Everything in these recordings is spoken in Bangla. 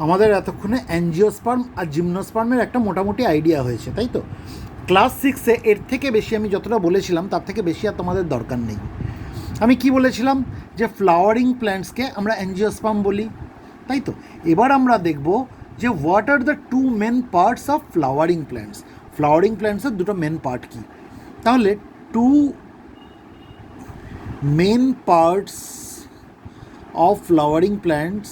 আমাদের এতক্ষণে অ্যাঞ্জিওস্পার্ম আর জিমনোস্পার্মের একটা মোটামুটি আইডিয়া হয়েছে, তাই তো? ক্লাস 6-এ এর থেকে বেশি আমি যতটা বলেছিলাম তার থেকে বেশি আর তোমাদের দরকার নেই। আমি কি বলেছিলাম? যে ফ্লাওয়ারিং প্ল্যান্টসকে আমরা অ্যাঞ্জিওস্পার্ম বলি, তাই তো? এবার আমরা দেখব যে what are the two main parts of flowering plants. Flowering প্ল্যান্টসের দুটো মেন পার্ট কী? তাহলে two main parts of flowering plants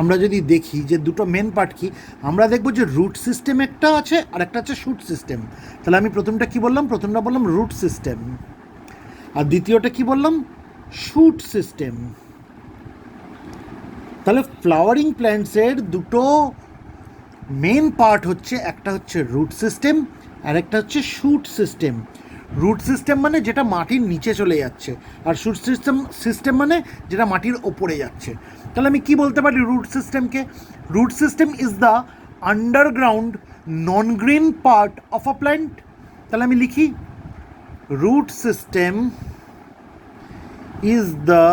আমরা যদি দেখি যে দুটো মেন পার্ট কি, আমরা দেখব যে রুট সিস্টেম একটা আছে আর একটা আছে শুট সিস্টেম। তাহলে আমি প্রথমটা কি বললাম? প্রথমটা বললাম রুট সিস্টেম, আর দ্বিতীয়টা কি বললাম? Shoot system. তাহলে ফ্লাওয়ারিং প্ল্যান্টসের দুটো মেন পার্ট হচ্ছে, একটা হচ্ছে রুট সিস্টেম আর একটা হচ্ছে শুট সিস্টেম। রুট সিস্টেম মানে যেটা মাটির নিচে চলে যাচ্ছে, আর শুট সিস্টেম মানে যেটা মাটির ওপরে যাচ্ছে। তাহলে আমি কি বলতে পারি রুট সিস্টেমকে? Root system is the underground non green part of a plant. তাহলে আমি লিখি root system is the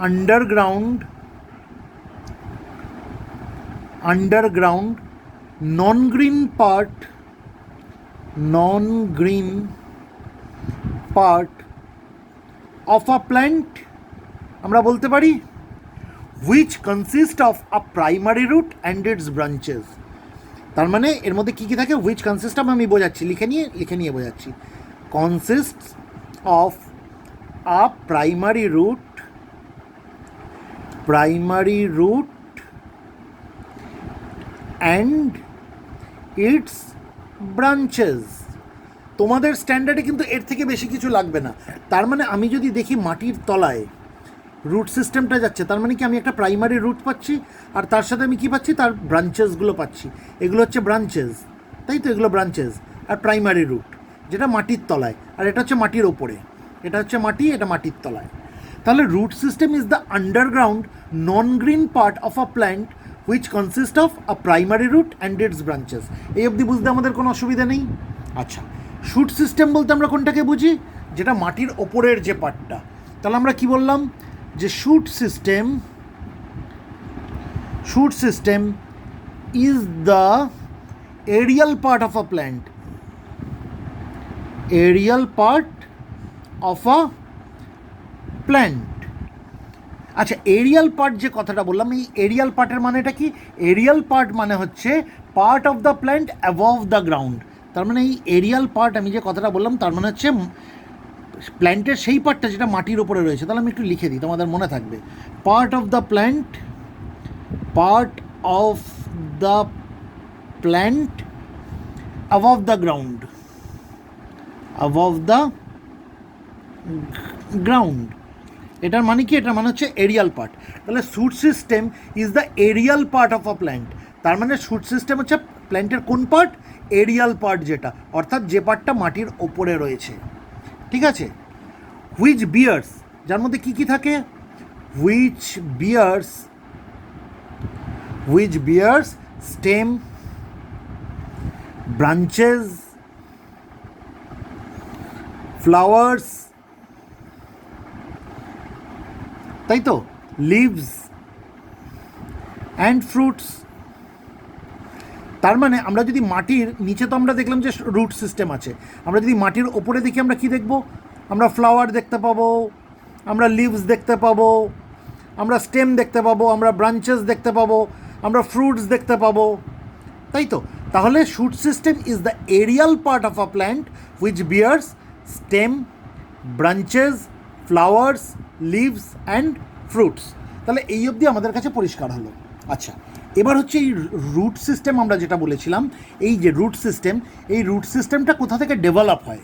underground non-green part of a plant, আমরা বলতে পারি which consist of a primary root and its branches। তার মানে এর মধ্যে কী কী থাকে? which consist of, আমি বোঝাচ্ছি, লিখে নিয়ে বোঝাচ্ছি। consists of a primary root and its branches। তোমাদের স্ট্যান্ডার্ডে কিন্তু এর থেকে বেশি কিছু লাগবে না। তার মানে আমি যদি দেখি মাটির তলায় রুট সিস্টেমটা যাচ্ছে, তার মানে কি আমি একটা প্রাইমারি রুট পাচ্ছি, আর তার সাথে আমি কি পাচ্ছি? তার ব্রাঞ্চেসগুলো পাচ্ছি। এগুলো হচ্ছে ব্রাঞ্চেস, তাই তো? এগুলো ব্রাঞ্চেস। আর প্রাইমারি রুট যেটা মাটির তলায়, আর এটা হচ্ছে মাটির ওপরে। এটা হচ্ছে মাটি, এটা মাটির তলায়। তাহলে root system is the underground non green part of a plant which consist of a primary root and its branches। এই অবধি বুঝতে আমাদের কোনো অসুবিধা নেই। আচ্ছা, শুট সিস্টেম বলতে আমরা কোনটাকে বুঝি? যেটা মাটির ওপরের যে পার্টটা। তাহলে আমরা কি বললাম? যে shoot system is the aerial part of a plant. আচ্ছা, এরিয়াল পার্ট যে কথাটা বললাম, এই এরিয়াল পার্টের মানেটা কি? এরিয়াল পার্ট মানে হচ্ছে part of the plant above the ground. তার মানে এই এরিয়াল পার্ট আমি যে কথাটা বললাম তার মানে হচ্ছে প্ল্যান্টের সেই পার্টটা যেটা মাটির ওপরে রয়েছে। তাহলে আমি একটু লিখে দিই, তোমাদের মনে থাকবে। Part of the plant above the ground. এটার মানে কি? এটার মানে হচ্ছে এরিয়াল পার্ট। তাহলে shoot system is the aerial part of a plant. তার মানে শুট সিস্টেম হচ্ছে প্ল্যান্টের কোন পার্ট? এরিয়াল পার্ট, যেটা অর্থাৎ যে পার্টটা মাটির ওপরে রয়েছে। ঠিক আছে? হুইচ বিয়ার্স, যার মধ্যে কী কী থাকে? Which bears stem, branches, flowers, তাই তো? Leaves and fruits. তার মানে আমরা যদি মাটির নিচে, তো আমরা দেখলাম যে রুট সিস্টেম আছে, আমরা যদি মাটির ওপরে দেখি আমরা কি দেখব? আমরা ফ্লাওয়ার দেখতে পাবো, আমরা লিভস দেখতে পাবো, আমরা স্টেম দেখতে পাবো, আমরা ব্রাঞ্চেস দেখতে পাবো, আমরা ফ্রুটস দেখতে পাবো, তাই তো? তাহলে shoot system is the aerial part of a plant which bears stem, branches, flowers, leaves and fruits. তাহলে এই অবধি আমাদের কাছে পরিষ্কার হলো। আচ্ছা, এবার হচ্ছে এই রুট সিস্টেম আমরা যেটা বলেছিলাম, এই যে রুট সিস্টেম, এই রুট সিস্টেমটা কোথা থেকে ডেভেলপ হয়?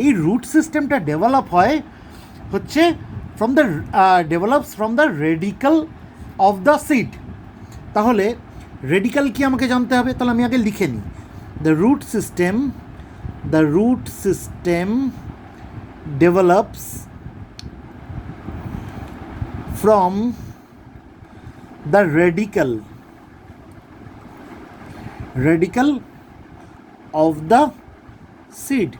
এই রুট সিস্টেমটা ডেভেলপ হয় হচ্ছে develops from the radicle of the seed. তাহলে রেডিক্যাল কি আমাকে জানতে হবে? তাহলে আমি আগে লিখে নিই। The root system develops from the radical of the seed।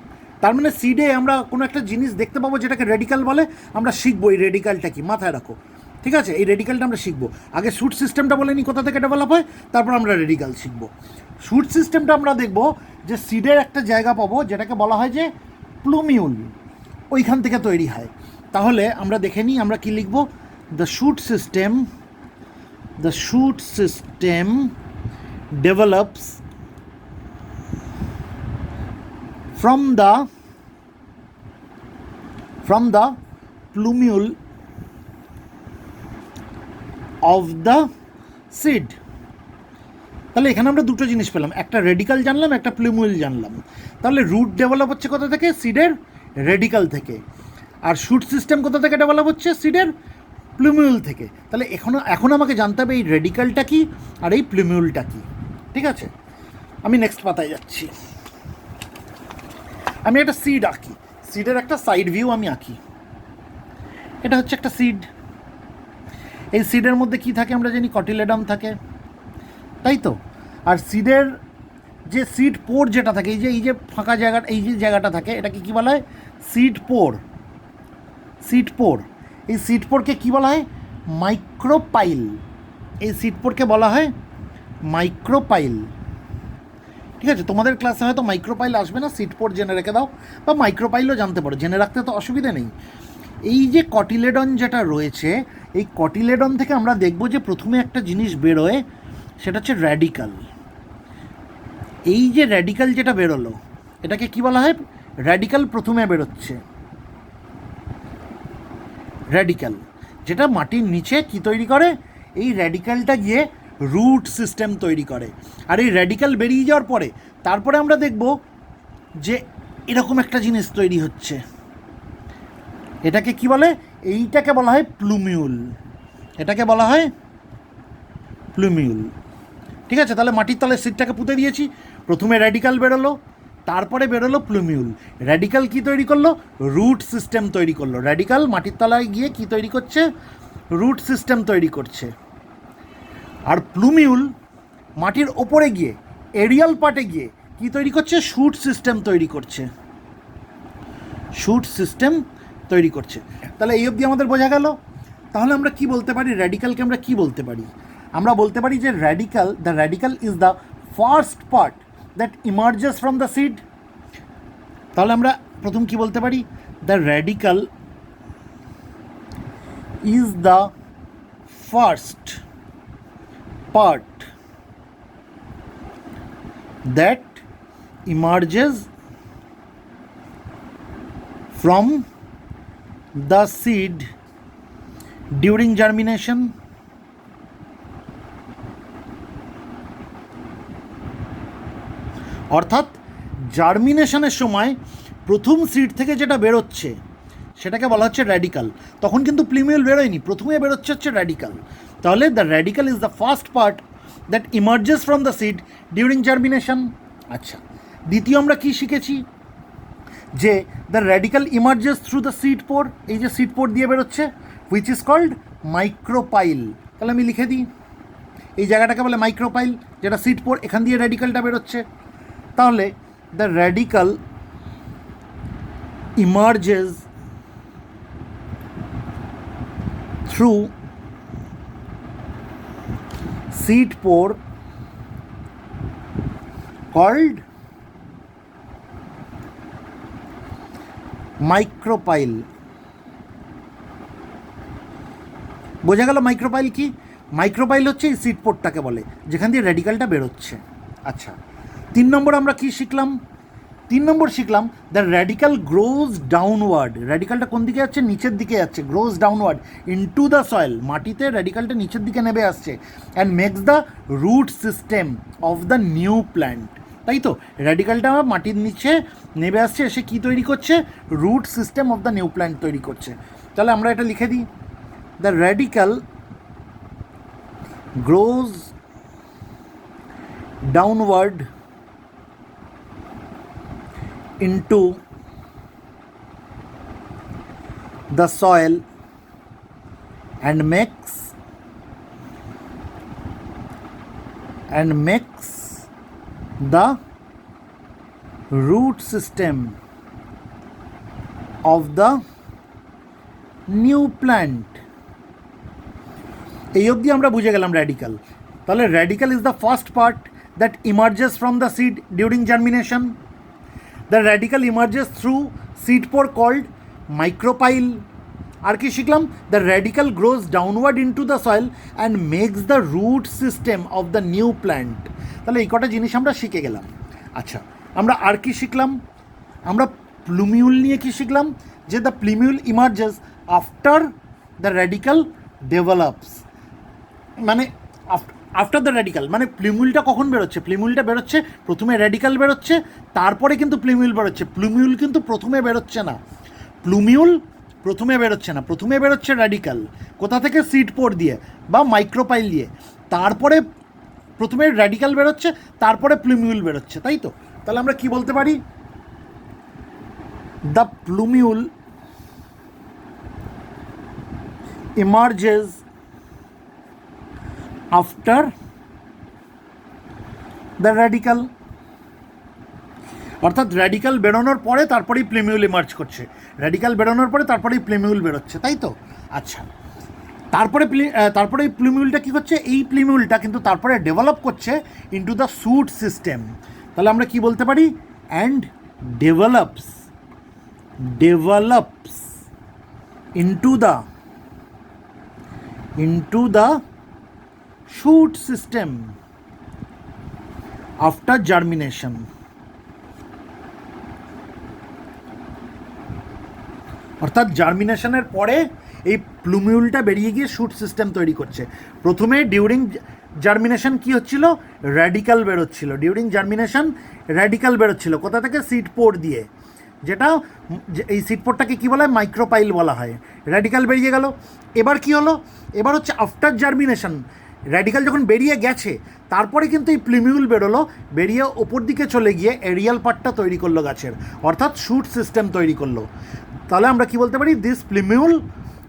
তার মানে সিডে আমরা কোনো একটা জিনিস দেখতে পাবো যেটাকে রেডিক্যাল বলে, আমরা শিখবো এই রেডিক্যালটা কি, মাথায় রাখো, ঠিক আছে? এই রেডিক্যালটা আমরা শিখবো। আগে শুট সিস্টেমটা বলে নিই কোথা থেকে ডেভেলপ হয়, তারপর আমরা রেডিক্যাল শিখবো। শুট সিস্টেমটা আমরা দেখবো যে সিডের একটা জায়গা পাবো যেটাকে বলা হয় যে প্লুমিউল, ওইখান থেকে তৈরি হয়। তাহলে আমরা দেখে নিই আমরা কি লিখবো। The shoot system develops from the plumule of the seed। তাহলে এখানে আমরা দুটো জিনিস পেলাম, একটা রেডিক্যাল জানলাম, একটা প্লুমিউল জানলাম। তাহলে রুট ডেভেলপ হচ্ছে কোথা থেকে? সিডের রেডিক্যাল থেকে। আর শুট সিস্টেম কোথা থেকে ডেভেলপ হচ্ছে? সিডের প্লুমিউল থেকে। তাহলে এখন আমাকে জানতে হবে এই রেডিক্যালটা কি আর এই প্লুমিউলটা কি, ঠিক আছে? আমি নেক্সট পাতায় যাচ্ছি। আমি একটা সিড আঁকি, সিডের একটা সাইড ভিউ আমি আঁকি। এটা হচ্ছে একটা সিড। এই সিডের মধ্যে কি থাকে আমরা জানি? কটিলেডন থাকে, তাই তো? আর সিডের যে সিড পোর যেটা থাকে, এই যে ফাঁকা জায়গাটা, এই যে জায়গাটা থাকে, এটাকে কী বলা হয়? Seed pore. এই সিড পোরকে কী বলা হয়? মাইক্রোপাইল। এই সিড পোরকে বলা হয় মাইক্রোপাইল, ঠিক আছে? তোমাদের ক্লাসে হয়তো মাইক্রোপাইল আসবে না, সিড পোর জেনে রেখে দাও, বা মাইক্রোপাইলও জানতে পারো, জেনে রাখতে তো অসুবিধা নেই। এই যে কটিলেডন যেটা রয়েছে, এই কটিলেডন থেকে আমরা দেখব যে প্রথমে একটা জিনিস বেরোয়, সেটা হচ্ছে র্যাডিক্যাল। এই যে র্যাডিক্যাল যেটা বেরোলো, এটাকে কি বলা হয়? র্যাডিক্যাল প্রথমে বেরোচ্ছে। র্যাডিক্যাল যেটা মাটির নিচে কি তৈরি করে? এই র্যাডিক্যালটা গিয়ে রুট সিস্টেম তৈরি করে। আর এই র্যাডিক্যাল বেরিয়ে যাওয়ার পরে তারপরে আমরা দেখব যে এরকম একটা জিনিস তৈরি হচ্ছে। এটাকে কি বলে? এইটাকে বলা হয় প্লুমিউল। এটাকে বলা হয় প্লুমিউল, ঠিক আছে? তাহলে মাটির তলায় সিডটাকে পুঁতে দিয়েছি, প্রথমে র্যাডিক্যাল বেরোলো, তারপরে বেরোলো প্লুমিউল। র্যাডিক্যাল কি তৈরি করলো? রুট সিস্টেম তৈরি করলো। র্যাডিক্যাল মাটির তলায় গিয়ে কি তৈরি করছে? রুট সিস্টেম তৈরি করছে। আর প্লুমিউল মাটির ওপরে গিয়ে, এরিয়াল পার্টে গিয়ে কি তৈরি করছে? শুট সিস্টেম তৈরি করছে। শুট সিস্টেম তৈরি করছে। তাহলে এই অবধি আমাদের বোঝা গেল। তাহলে আমরা কি বলতে পারি? র্যাডিক্যালকে আমরা কি বলতে পারি? আমরা বলতে পারি যে the radicle is the first part that emerges from the seed. তাহলে আমরা প্রথম কি বলতে পারি? The radicle is the first part that emerges from the seed during germination। অর্থাৎ জার্মিনেশনের সময় প্রথম সিড থেকে যেটা বেরোচ্ছে সেটাকে বলা হচ্ছে র্যাডিক্যাল। তখন কিন্তু প্লুমিউল বেরোয়নি, প্রথমে বেরোচ্ছে হচ্ছে র্যাডিক্যাল। তাহলে the radicle is the first part that emerges from the seed during germination. আচ্ছা, দ্বিতীয় আমরা কি শিখেছি? যে the radicle emerges through the seed pore. এই যে সিড পোর দিয়ে বেরোচ্ছে, হুইচ ইজ কল্ড মাইক্রোপাইল। তাহলে আমি লিখে দিই, এই জায়গাটাকে বলে মাইক্রোপাইল, যেটা সিড পোর, এখান দিয়ে র্যাডিক্যালটা বেরোচ্ছে। তাহলে the radicle emerges through seed pore called micropyle। বোঝা গেল মাইক্রোপাইল কি? মাইক্রোপাইল হচ্ছে এই সিড পোরটাকে বলে, যেখান দিয়ে র্যাডিক্যালটা বেরোচ্ছে। আচ্ছা, 3 নম্বর আমরা কি শিখলাম? 3 নম্বর শিখলাম দ্য র্যাডিক্যাল গ্রোজ ডাউনওয়ার্ড। র্যাডিক্যালটা কোন দিকে যাচ্ছে? নিচের দিকে যাচ্ছে। Grows downward into the soil, মাটিতে র্যাডিক্যালটা নিচের দিকে নেমে আসছে। And makes the root system of the new plant. তাই তো, র্যাডিক্যালটা মাটির নিচে নেমে আসছে, এসে কী তৈরি করছে? Root system of the new plant তৈরি করছে। তাহলে আমরা এটা লিখে দিই, the radicle grows downward into the soil and makes the root system of the new plant. এই অবধি আমরা বুঝে গেলাম র্যাডিক্যাল। তাহলে radicle is the first part that emerges from the seed during germination. The radicle emerges through seed pore called micropyle. আর কি শিখলাম? The radicle grows downward into the soil and makes the root system of the new plant. তাহলে এই কটা জিনিস আমরা শিখে গেলাম। আচ্ছা, আমরা আর কি শিখলাম? আমরা প্লুমিউল নিয়ে কি শিখলাম? যে the plumule emerges after the radicle develops. মানে আফটার দ্য র্যাডিক্যাল মানে প্লুমিউলটা কখন বেরোচ্ছে? প্লুমিউলটা বেরোচ্ছে প্রথমে র্যাডিক্যাল বেরোচ্ছে, তারপরে কিন্তু প্লুমিউল বেরোচ্ছে। প্লুমিউল কিন্তু প্রথমে বেরোচ্ছে না, প্লুমিউল প্রথমে বেরোচ্ছে না, প্রথমে বেরোচ্ছে র্যাডিক্যাল। কোথা থেকে? সিড পোর দিয়ে বা মাইক্রোপাইল দিয়ে। তারপরে প্রথমে র্যাডিক্যাল বেরোচ্ছে, তারপরে প্লুমিউল বেরোচ্ছে, তাই তো? তাহলে আমরা কি বলতে পারি? The plumule emerges after the radical, অর্থাৎ র্যাডিক্যাল বেরোনোর পরে তারপরেই প্লুমিউল ইমার্জ করছে, র্যাডিক্যাল বেরোনোর পরে তারপরেই প্লুমিউল বেরোচ্ছে, তাই তো? আচ্ছা, তারপরে এই প্লুমিউলটা কী করছে? এই প্লুমিউলটা কিন্তু তারপরে ডেভেলপ করছে ইনটু দ্য স্যুট সিস্টেম। তাহলে আমরা কি বলতে পারি? And develops into the shoot system after germination. অর্থাৎ জার্মিনেশনের পরে এই প্লুমিউলটা বেরিয়ে গিয়ে শুট সিস্টেম তৈরি করছে। প্রথমে ডিউরিং জার্মিনেশন কি হচ্ছিল? র্যাডিক্যাল বেরোচ্ছিল। ডিউরিং জার্মিনেশন র্যাডিক্যাল বেরোচ্ছিল কোথা থেকে? সিড পোর দিয়ে, যেটা এই সিড পোরটাকে কী বলা হয়? মাইক্রোপাইল বলা হয়। র্যাডিক্যাল বেরিয়ে গেল। এবার কি হলো? এবার হচ্ছে আফটার জার্মিনেশন, র্যাডিক্যাল যখন বেরিয়ে গেছে তারপরে কিন্তু এই প্লুমিউল বেরোলো, বেরিয়ে ওপর দিকে চলে গিয়ে এরিয়াল পার্টটা তৈরি করলো গাছের, অর্থাৎ শুট সিস্টেম তৈরি করলো। তাহলে আমরা কি বলতে পারি? This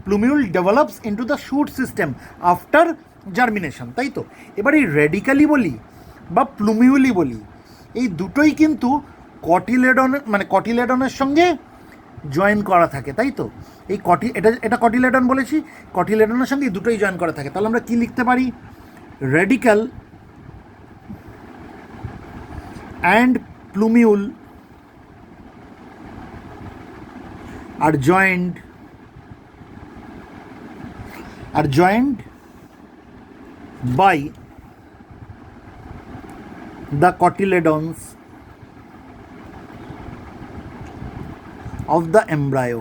plumule develops into the shoot system after germination, তাই তো? এবার এই র্যাডিক্যালি বলি বা প্লুমিউলি বলি, এই দুটোই কিন্তু কটিলেডনের সঙ্গে জয়েন করা থাকে, তাই তো? এই এটা কটিলেডন বলেছি, কটিলেডনের সঙ্গে এই দুটোই জয়েন করা থাকে। তাহলে আমরা কি লিখতে পারি? Radicle and plumule are joined by the cotyledons of the embryo.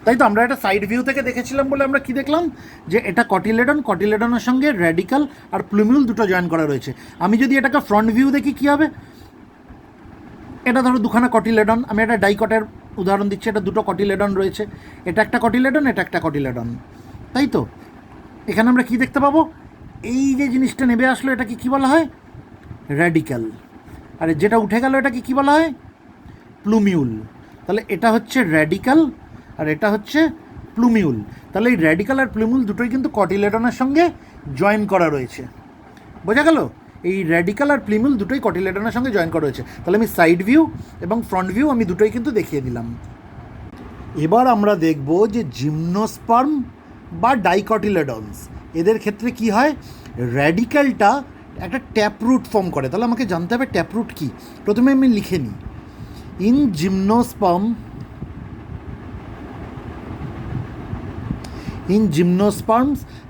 তাই তো আমরা এটা সাইড ভিউ থেকে দেখেছিলাম বলে আমরা কি দেখলাম? যে এটা কটিলেডনের সঙ্গে র্যাডিক্যাল আর প্লুমিউল দুটো জয়েন করা রয়েছে। আমি যদি এটাকে ফ্রন্ট ভিউ দেখি কী হবে? এটা ধরো দুখানা কটিলেডন, আমি একটা ডাইকটের উদাহরণ দিচ্ছি, এটা দুটো কটিলেডন রয়েছে, এটা একটা কটিলেডন, এটা একটা কটিলেডন, তাই তো? এখানে আমরা কি দেখতে পাবো? এই যে জিনিসটা নেমে আসলো এটাকে কী বলা হয়? র্যাডিক্যাল। আর যেটা উঠে গেল এটাকে কী বলা হয়? প্লুমিউল। তাহলে এটা হচ্ছে র্যাডিক্যাল আর এটা হচ্ছে প্লুমিউল। তাহলে এই র্যাডিক্যাল আর প্লুমিউল দুটোই কিন্তু কটিলেডনের সঙ্গে জয়েন করা রয়েছে। বোঝা গেল? এই র্যাডিক্যাল আর প্লুমিউল দুটোই কটিলেডনের সঙ্গে জয়েন করা রয়েছে। তাহলে আমি সাইড ভিউ এবং ফ্রন্ট ভিউ আমি দুটোই কিন্তু দেখিয়ে দিলাম। এবার আমরা দেখব যে জিমনোস্পার্ম বা ডাইকটিলেডনস, এদের ক্ষেত্রে কি হয়? র্যাডিক্যালটা একটা ট্যাপরুট ফর্ম করে। তাহলে আমাকে জানতে হবে ট্যাপরুট কী। প্রথমে আমি লিখে নিই, ইন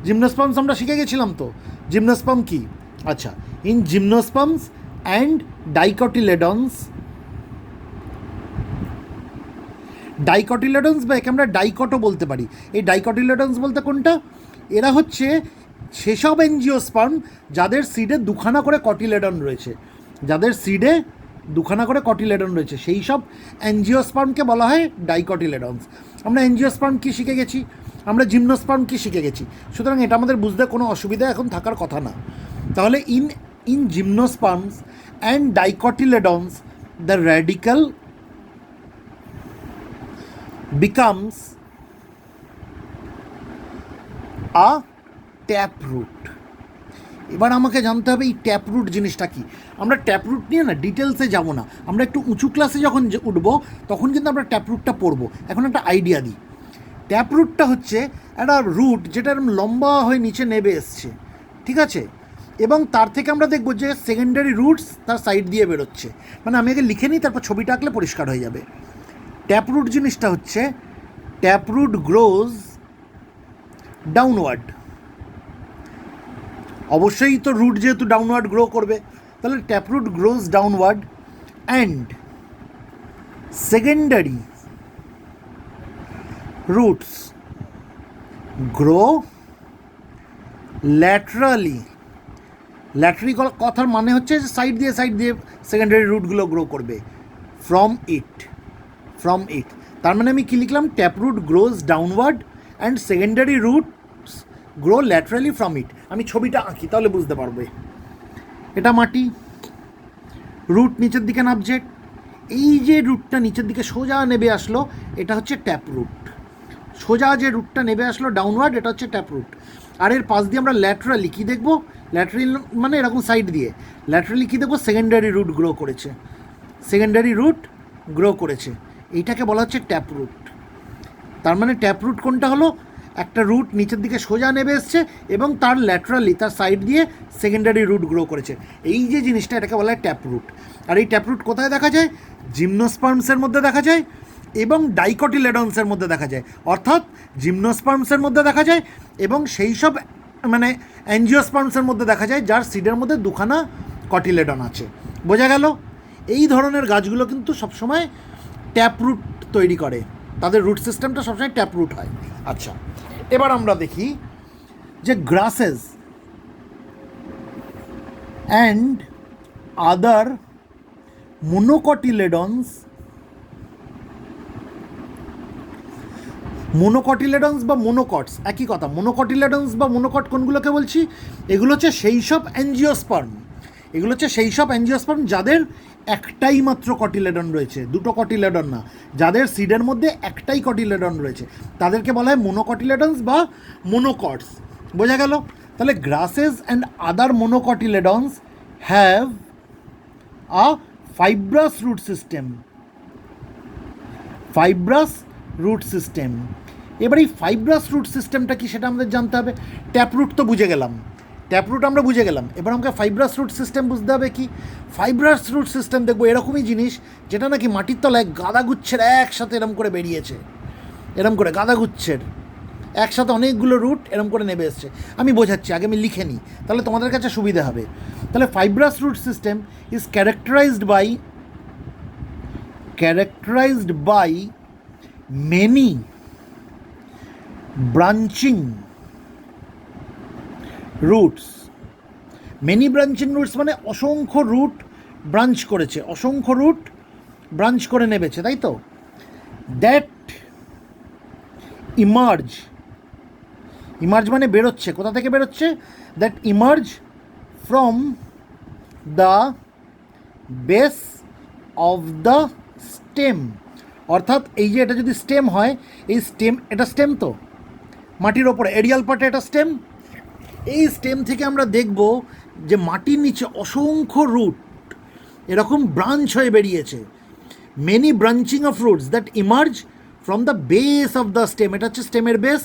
জিমনোস্পার্মস আমরা শিখে গেছিলাম তো জিমনোস্পার্ম কি। আচ্ছা, ইন জিমনোস্পার্মস অ্যান্ড ডাইকটিলেডনস বা একে আমরা ডাইকটও বলতে পারি। এই ডাইকটিলেডনস বলতে কোনটা? এরা হচ্ছে সেসব এনজিওস্পার্ম যাদের সিডে দুখানা করে কটিলেডন রয়েছে, সেই সব এনজিওস্পার্মকে বলা হয় ডাইকটিলেডনস। আমরা এনজিওস্পার্ম কী শিখে গেছি, আমরা জিমনোস্পার্ম কী শিখে গেছি, সুতরাং এটা আমাদের বুঝতে কোনো অসুবিধা এখন থাকার কথা না। তাহলে in gymnosperms and dicotyledons the radicle becomes a taproot. এবার আমাকে জানতে হবে এই ট্যাপ রুট জিনিসটা কি। আমরা ট্যাপ রুট নিয়ে না ডিটেলসে যাব না, আমরা একটু উঁচু ক্লাসে যখন উঠবো তখন কিন্তু আমরা ট্যাপ রুটটা পড়বো। এখন একটা আইডিয়া দিই। ট্যাপ রুটটা হচ্ছে একটা রুট যেটা এরকম লম্বা হয়ে নিচে নেমে এসছে, ঠিক আছে, এবং তার থেকে আমরা দেখবো যে সেকেন্ডারি রুটস তার সাইড দিয়ে বেরোচ্ছে। মানে আমি আগে লিখে নিই, তারপর ছবিটা আঁকলে পরিষ্কার হয়ে যাবে। ট্যাপ রুট জিনিসটা হচ্ছে ট্যাপ রুট গ্রোজ ডাউনওয়ার্ড। অবশ্যই তো রুট যেহেতু ডাউনওয়ার্ড গ্রো করবে, তাহলে tap root grows downward and secondary roots grow laterally. Laterally কথার মানে হচ্ছে যে সাইড দিয়ে সেকেন্ডারি রুটগুলো গ্রো করবে ফ্রম ইট। তার মানে আমি কী লিখলাম? Tap root grows downward and secondary roots grow laterally from it. আমি ছবিটা আঁকি তাহলে বুঝতে পারবে। এটা মাটি, রুট নিচের দিকে নামছে, এই যে রুটটা নিচের দিকে সোজা নেমে আসলো এটা হচ্ছে ট্যাপ রুট। সোজা যে রুটটা নেমে আসলো ডাউনওয়ার্ড এটা হচ্ছে ট্যাপ রুট। আর এর পাশ দিয়ে আমরা ল্যাটারালি কী দেখবো? ল্যাটারালি মানে এরকম সাইড দিয়ে ল্যাটারালি কী দেখবো? সেকেন্ডারি রুট গ্রো করেছে। এইটাকে বলা হচ্ছে ট্যাপ রুট। তার মানে ট্যাপ রুট কোনটা হলো? একটা রুট নিচের দিকে সোজা নেমে এসছে এবং তার ল্যাটারালি তার সাইড দিয়ে সেকেন্ডারি রুট গ্রো করেছে। এই যে জিনিসটা এটাকে বলা হয় ট্যাপ রুট। আর এই ট্যাপ রুট কোথায় দেখা যায়? জিমনোস্পার্মসের মধ্যে দেখা যায় এবং ডাইকটিলেডন্সের মধ্যে দেখা যায়। অর্থাৎ জিমনোস্পার্মসের মধ্যে দেখা যায় এবং সেই সব মানে অ্যাঞ্জিওস্পার্মসের মধ্যে দেখা যায় যার সিডের মধ্যে দুখানা কটিলেডন আছে। বোঝা গেল? এই ধরনের গাছগুলো কিন্তু সবসময় ট্যাপ রুট তৈরি করে, তাদের রুট সিস্টেমটা সবসময় ট্যাপ রুট হয়। আচ্ছা, এবার আমরা দেখি যে গ্রাসেস অ্যান্ড আদার মোনোকটিলেডন্স বা মোনোকটস একই কথা। মোনোকটিলেডন্স বা মোনোকট কোনগুলোকে বলছি? এগুলো হচ্ছে সেই সব অ্যাঞ্জিওস্পার্ম যাদের একটাই মাত্র কটিলেডন রয়েছে, দুটো কটিলেডন না, যাদের সিডের মধ্যে একটাই কটিলেডন রয়েছে, তাদেরকে বলা হয় মোনোকটিলেডন্স বা মোনোকটস। বোঝা গেল? তাহলে grasses and other monocotyledons have a fibrous root system. এবার এই ফাইব্রাস রুট সিস্টেমটা কি সেটা আমাদের জানতে হবে। ট্যাপ রুট তো বুঝে গেলাম, এবার আমাকে ফাইব্রাস রুট সিস্টেম বুঝতে হবে। কি ফাইব্রাস রুট সিস্টেম? দেখবো এরকমই জিনিস যেটা নাকি মাটির তলায় গাদাগুচ্ছের একসাথে এরম করে বেরিয়েছে, এরম করে গাদাগুচ্ছের একসাথে অনেকগুলো রুট এরম করে নেমে এসছে। আমি বোঝাচ্ছি, আগে আমি লিখে নিই তাহলে তোমাদের কাছে সুবিধা হবে। তাহলে fibrous root system is characterized by many branching roots মানে অসংখ্য রুট ব্রাঞ্চ করে নেমেছে, তাই তো? দ্যাট ইমার্জ মানে বেরোচ্ছে। কোথা থেকে বেরোচ্ছে? That emerge from the base of the stem. অর্থাৎ এই যে এটা যদি স্টেম হয়, এটা স্টেম তো মাটির ওপরে এরিয়াল পার্টে এটা স্টেম। এই স্টেম থেকে আমরা দেখব যে মাটির নিচে অসংখ্য রুট এরকম ব্রাঞ্চ হয়ে বেরিয়েছে। Many branching of roots that emerge from the base of the stem. এটা হচ্ছে স্টেমের বেস,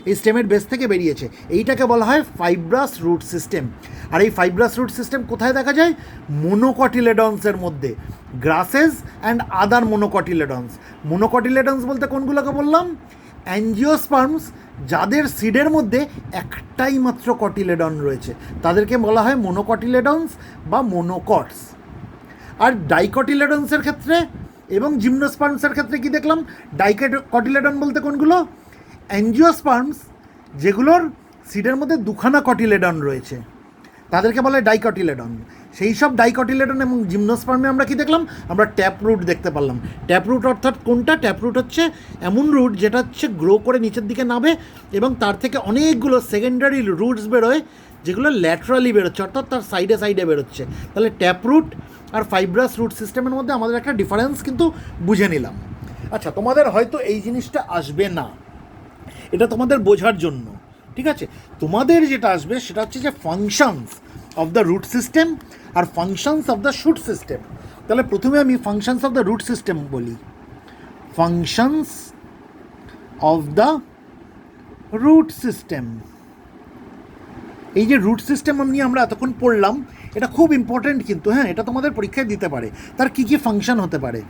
এই স্টেমের বেস থেকে বেরিয়েছে। এইটাকে বলা হয় ফাইব্রাস রুট সিস্টেম। আর এই ফাইব্রাস রুট সিস্টেম কোথায় দেখা যায়? মোনোকটিলেডন্সের মধ্যে। গ্রাসেস অ্যান্ড আদার মোনোকটিলেডন্স বলতে কোনগুলোকে বললাম? অ্যাঞ্জিওস্পার্মস যাদের সিডের মধ্যে একটাই মাত্র কটিলেডন রয়েছে, তাদেরকে বলা হয় মোনোকটিলেডন্স বা মোনোকটস। আর ডাইকটিলেডন্সের ক্ষেত্রে এবং জিমনোস্পার্মসের ক্ষেত্রে কি দেখলাম? ডাইকটিলেডন বলতে কোনগুলো? অ্যাঞ্জিওস্পার্মস যেগুলোর সিডের মধ্যে দুখানা কটিলেডন রয়েছে, তাদেরকে বলা হয় ডাইকটিলেডন। সেই সব ডাইকটিলেডন এবং জিমনোস্পার্মে আমরা কি দেখলাম? আমরা ট্যাপ রুট দেখতে পারলাম। ট্যাপ রুট অর্থাৎ কোনটা? ট্যাপ রুট হচ্ছে এমন রুট যেটা হচ্ছে গ্রো করে নিচের দিকে নামে এবং তার থেকে অনেকগুলো সেকেন্ডারি রুটস বেরোয় যেগুলো ল্যাটারালি বেরোচ্ছে, অর্থাৎ তার সাইডে বেরোচ্ছে। তাহলে ট্যাপ রুট আর ফাইব্রাস রুট সিস্টেমের মধ্যে আমাদের একটা ডিফারেন্স কিন্তু বুঝে নিলাম। আচ্ছা, তোমাদের হয়তো এই জিনিসটা আসবে না, এটা তোমাদের বোঝার জন্য, ঠিক ঠিক আছে? তোমাদের যেটা আসবে সেটা হচ্ছে যে functions of the root system আর functions of the shoot system. তাহলে প্রথমে আমি functions of the root system বলি। Functions of the root system, এই যে রুট সিস্টেম নিয়ে আমরা এতক্ষণ পড়লাম, এটা খুব ইম্পর্ট্যান্ট কিন্তু, হ্যাঁ, এটা তোমাদের পরীক্ষায় দিতে পারে। তার কী কী ফাংশন হতে পারে?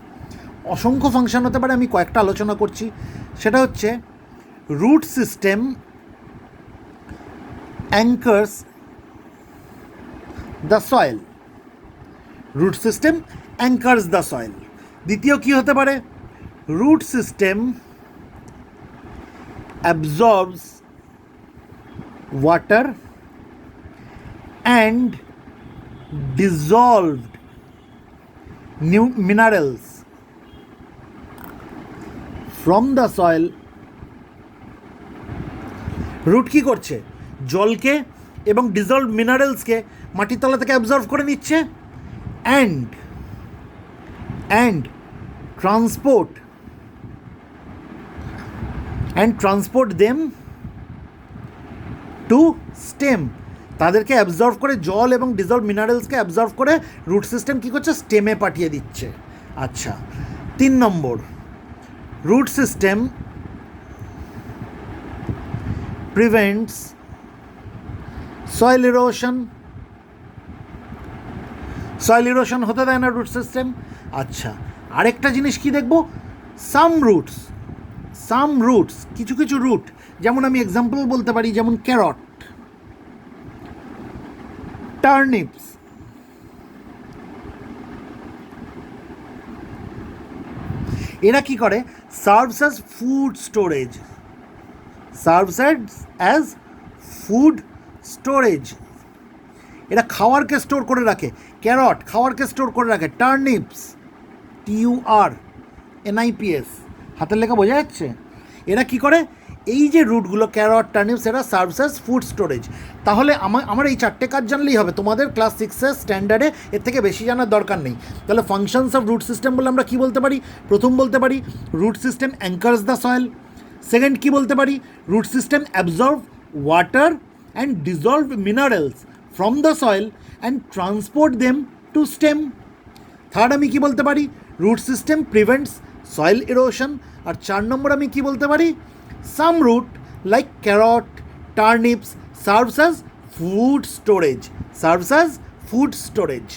অসংখ্য ফাংশন হতে পারে, আমি কয়েকটা আলোচনা করছি। সেটা হচ্ছে root system anchors the soil, root system anchors the soil. দ্বিতীয় কী হতে পারে? Root system absorbs water and dissolved new minerals from the soil. Root কি করছে? জলকে এবং ডিজলভ মিনারেলসকে মাটির তলা থেকে অ্যাবজর্ভ করে নিচ্ছে and transport them to stem. তাদেরকে অ্যাবজর্ভ করে, জল এবং ডিজলভ মিনারেলসকে অ্যাবজর্ভ করে রুট সিস্টেম কী করছে? স্টেমে পাঠিয়ে দিচ্ছে। আচ্ছা, 3 নম্বর, root system prevents soil erosion. Soil erosion হতে দেয় না রুট সিস্টেম। আচ্ছা, আরেকটা জিনিস কি দেখব? সাম রুটস, কিছু কিছু রুট, যেমন আমি এক্সাম্পল বলতে পারি, যেমন ক্যারট, টার্নিপস, এরা কি করে? সার্ভস অ্যাজ ফুড স্টোরেজ, এরা খাওয়ারকে স্টোর করে রাখে। ক্যারট খাওয়ারকে স্টোর করে রাখে। টার্নিপস, TURNIPS, হাতের লেখা বোঝা যাচ্ছে? এরা কি করে? এই যে রুটগুলো, ক্যারট, টার্নিপস, এরা সার্ভস অ্যাজ ফুড স্টোরেজ। তাহলে আমার এই 4টে কাজ জানলেই হবে, তোমাদের ক্লাস 6-এর স্ট্যান্ডার্ডে এর থেকে বেশি জানার দরকার নেই। তাহলে ফাংশনস অফ রুট সিস্টেম বলে আমরা কী বলতে পারি? প্রথম বলতে পারি root system anchors the soil. Second কী বলতে পারি? Root system absorb water and dissolve minerals from the soil and transport them to stem. Third আমি কী বলতে পারি? Root system prevents soil erosion. আর 4 নম্বর আমি কী বলতে পারি? Some root like carrot, turnips serves as food storage.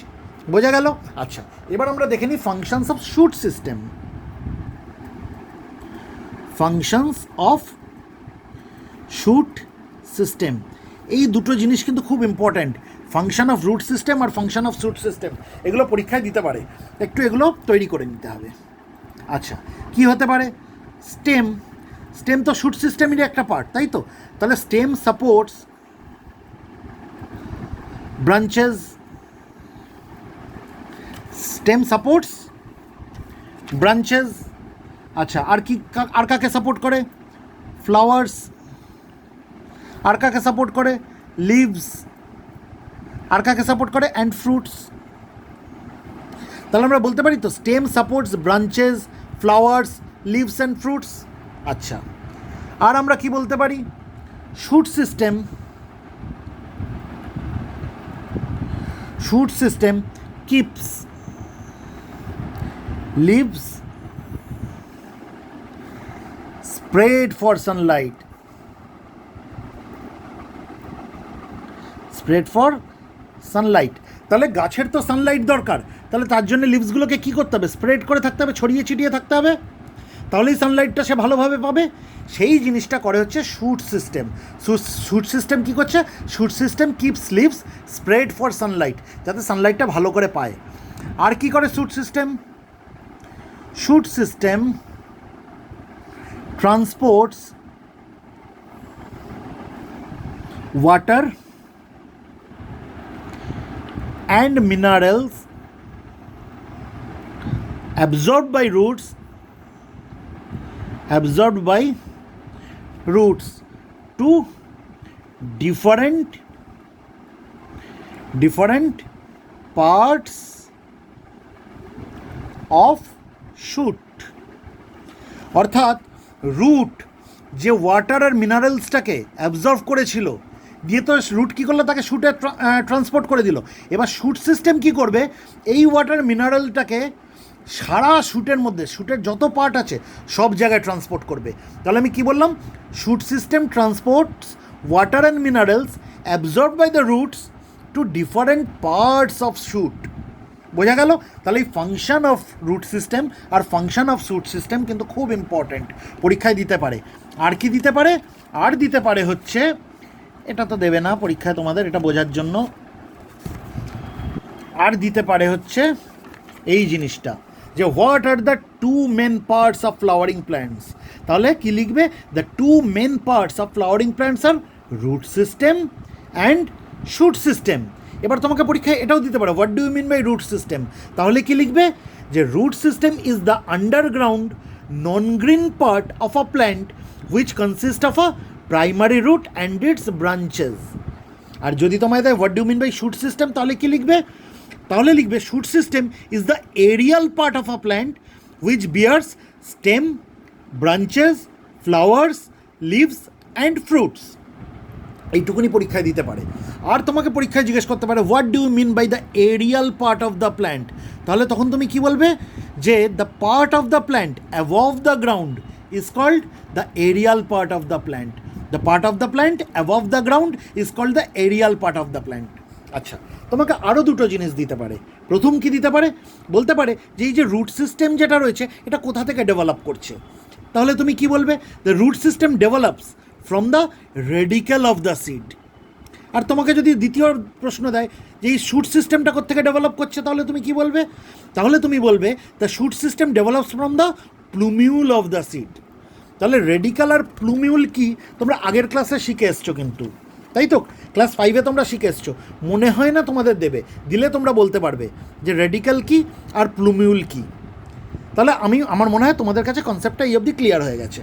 বোঝা গেল? আচ্ছা, এবার আমরা দেখে নিই functions of shoot system. Functions of shoot system, এই দুটো জিনিস কিন্তু খুব important. Function of root system আর ফাংশন অফ শুট সিস্টেম, এগুলো পরীক্ষায় দিতে পারে, একটু এগুলো তৈরি করে নিতে হবে। আচ্ছা, কি হতে পারে? স্টেম তো শুট সিস্টেমেরই একটা পার্ট, তাই তো? তাহলে স্টেম সাপোর্টস ব্রাঞ্চেস, আচ্ছা, আর কাকে সাপোর্ট করে? ফ্লাওয়ার্স। আর কাকে সাপোর্ট করে? লিভস। আর কাকে সাপোর্ট করে? And fruits. তাহলে আমরা বলতে পারি তো stem supports branches, flowers, leaves and fruits. আচ্ছা, আর আমরা কি বলতে পারি? Shoot system keeps leaves spread for sunlight, তাহলে গাছের তো সানলাইট দরকার, তাহলে তার জন্য লিভসগুলোকে কী করতে হবে? স্প্রেড করে থাকতে হবে, ছড়িয়ে ছিটিয়ে থাকতে হবে, তাহলেই সানলাইটটা সে ভালোভাবে পাবে। সেই জিনিসটা করে হচ্ছে শুট সিস্টেম। শুট সিস্টেম কী করছে? Shoot system keeps leaves spread for sunlight, যাতে সানলাইটটা ভালো করে পায়। আর কি করে shoot system transports water and minerals absorbed by roots to different parts of shoot। অর্থাৎ রুট যে ওয়াটার আর মিনারেলসটাকে অ্যাবজর্ভ করেছিল, দিয়ে তো রুট কী করলো, তাকে শুটে ট্রান্সপোর্ট করে দিল। এবার শুট সিস্টেম কি করবে, এই ওয়াটার মিনারেলটাকে সারা শুটের মধ্যে, শুটের যত পার্ট আছে সব জায়গায় ট্রান্সপোর্ট করবে। তাহলে আমি কি বললাম, shoot system transports water and minerals absorb by the roots to different parts of shoot. বোঝা গেল? তাহলে এই ফাংশন অফ রুট সিস্টেম আর ফাংশন অফ শুট সিস্টেম কিন্তু খুব ইম্পর্ট্যান্ট, পরীক্ষায় দিতে পারে। আর কি দিতে পারে, আর দিতে পারে হচ্ছে, এটা তো দেবে না পরীক্ষায় তোমাদের, এটা বোঝার জন্য, আর দিতে পারে হচ্ছে এই জিনিসটা, যে what are the two main parts of flowering plants. তাহলে কি লিখবে, the two main parts of flowering plants are root system and shoot system. এবার তোমাকে পরীক্ষায় এটাও দিতে পারে, what do you mean by root system. তাহলে কি লিখবে, যে root system is the underground non green part of a plant which consist of a primary root and its branches. আর যদি তোমায় দেয় what do mean by shoot system, তাহলে কি লিখবে, তাহলে লিখবে shoot system is the aerial part of a plant which bears stem, branches, flowers, leaves and fruits. এইটুকুনি পরীক্ষায় দিতে পারে। আর তোমাকে পরীক্ষায় জিজ্ঞেস করতে পারে what do you mean by the aerial part of the plant. তাহলে তখন তুমি কি বলবে, যে the part of the plant above the ground is called the aerial part of the plant. The part of the plant above the ground is called the aerial part of the plant. আচ্ছা, তোমাকে আরও দুটো জিনিস দিতে পারে। প্রথম কি দিতে পারে, বলতে পারে যে এই যে রুট সিস্টেম যেটা রয়েছে এটা কোথা থেকে ডেভেলপ করছে। তাহলে তুমি কি বলবে, the root system develops from the radicle of the seed. আর তোমাকে যদি দ্বিতীয় প্রশ্ন দেয় যে এই শুট সিস্টেমটা কোথা থেকে ডেভেলপ করছে, তাহলে তুমি কি বলবে, তাহলে তুমি বলবে the shoot system develops from the plumule of the seed. তাহলে রেডিকাল আর প্লুমিউল কি তোমরা আগের ক্লাসে শিখে এসছো কিন্তু, তাই তো? ক্লাস 5-এ তোমরা শিখে এসছো, মনে হয় না তোমাদের দেবে, দিলে তোমরা বলতে পারবে যে রেডিকাল কি আর প্লুমিউল কি। তাহলে আমার মনে হয় তোমাদের কাছে কনসেপ্টটা এই অবধি ক্লিয়ার হয়ে গেছে।